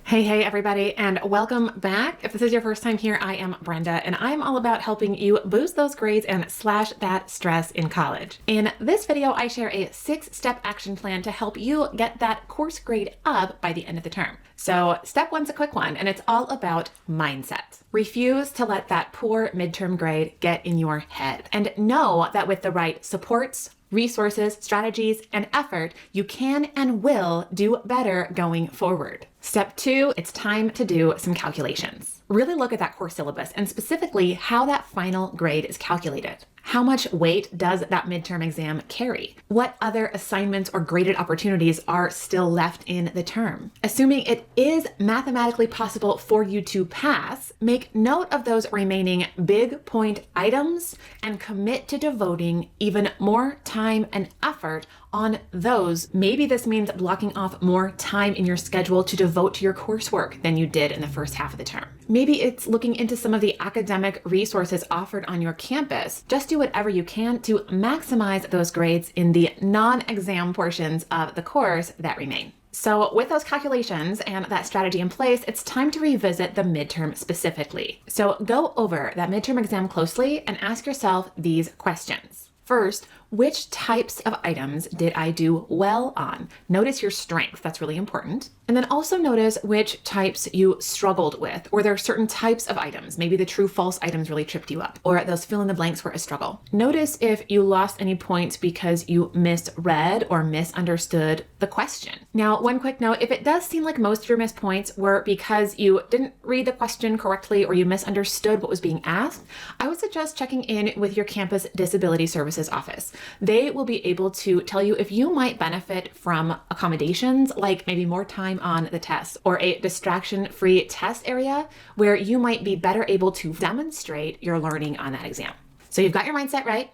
Hey everybody, and welcome back. If this is your first time here, I am Brenda, and I'm all about helping you boost those grades and slash that stress in college. In this video, I share a 6-step action plan to help you get that course grade up by the end of the term. So step one's a quick one, and it's all about mindset. Refuse to let that poor midterm grade get in your head, and know that with the right supports, resources, strategies, and effort, you can and will do better going forward. Step 2, it's time to do some calculations. Really look at that course syllabus and specifically how that final grade is calculated. How much weight does that midterm exam carry? What other assignments or graded opportunities are still left in the term? Assuming it is mathematically possible for you to pass, make note of those remaining big point items and commit to devoting even more time and effort on those. Maybe this means blocking off more time in your schedule to devote to your coursework than you did in the first half of the term. Maybe it's looking into some of the academic resources offered on your campus. Just do whatever you can to maximize those grades in the non-exam portions of the course that remain. So with those calculations and that strategy in place, it's time to revisit the midterm specifically. So go over that midterm exam closely and ask yourself these questions. First, which types of items did I do well on? Notice your strengths, that's really important. And then also notice which types you struggled with, or there are certain types of items. Maybe the true false items really tripped you up, or those fill in the blanks were a struggle. Notice if you lost any points because you misread or misunderstood the question. Now, one quick note, if it does seem like most of your missed points were because you didn't read the question correctly or you misunderstood what was being asked, I would suggest checking in with your campus disability services office. They will be able to tell you if you might benefit from accommodations, like maybe more time on the test or a distraction-free test area where you might be better able to demonstrate your learning on that exam. So you've got your mindset right,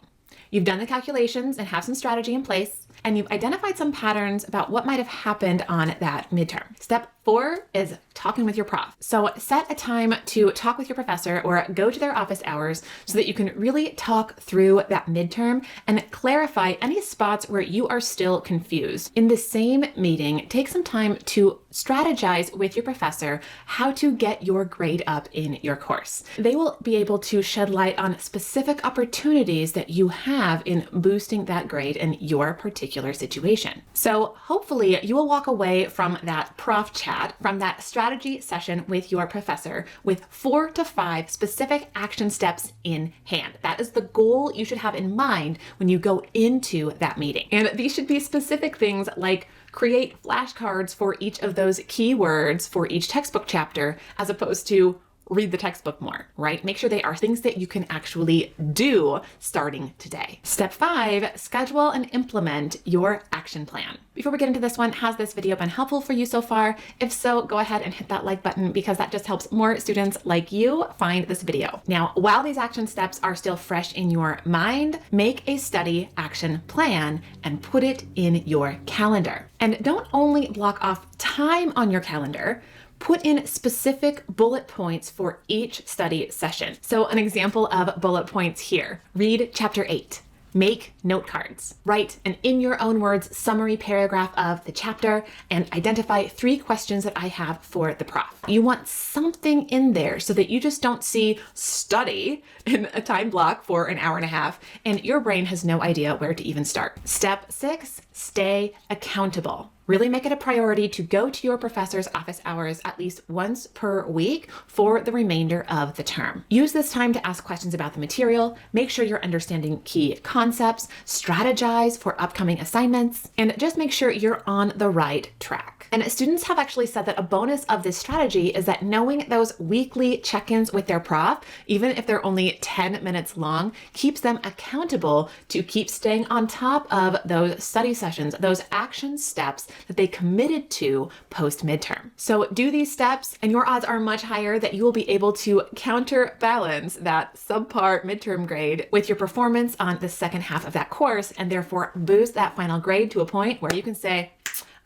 you've done the calculations and have some strategy in place, and you've identified some patterns about what might have happened on that midterm. Step 4 is talking with your prof. So set a time to talk with your professor or go to their office hours so that you can really talk through that midterm and clarify any spots where you are still confused. In the same meeting, take some time to strategize with your professor how to get your grade up in your course. They will be able to shed light on specific opportunities that you have in boosting that grade in your particular situation. So hopefully you will walk away from that Prof Chat, from that strategy session with your professor with 4 to 5 specific action steps in hand. That is the goal you should have in mind when you go into that meeting. And these should be specific things like create flashcards for each of those keywords for each textbook chapter, as opposed to read the textbook more, right? Make sure they are things that you can actually do starting today. Step 5, schedule and implement your action plan. Before we get into this one, has this video been helpful for you so far? If so, go ahead and hit that like button because that just helps more students like you find this video. Now, while these action steps are still fresh in your mind, make a study action plan and put it in your calendar. And don't only block off time on your calendar, put in specific bullet points for each study session. So an example of bullet points here, read chapter 8. Make note cards. Write an in your own words summary paragraph of the chapter and identify 3 questions that I have for the prof. You want something in there so that you just don't see study in a time block for an hour and a half and your brain has no idea where to even start. Step 6, stay accountable. Really make it a priority to go to your professor's office hours at least once per week for the remainder of the term. Use this time to ask questions about the material, make sure you're understanding key concepts, strategize for upcoming assignments, and just make sure you're on the right track. And students have actually said that a bonus of this strategy is that knowing those weekly check-ins with their prof, even if they're only 10 minutes long, keeps them accountable to keep staying on top of those study sessions, those action steps that they committed to post-midterm. So do these steps and your odds are much higher that you will be able to counterbalance that subpar midterm grade with your performance on the second half of that course and therefore boost that final grade to a point where you can say,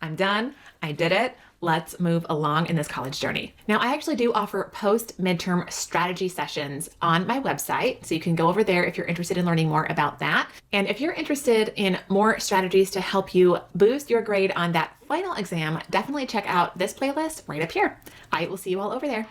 I'm done, I did it, let's move along in this college journey. Now, I actually do offer post-midterm strategy sessions on my website, so you can go over there if you're interested in learning more about that. And if you're interested in more strategies to help you boost your grade on that final exam, definitely check out this playlist right up here. I will see you all over there.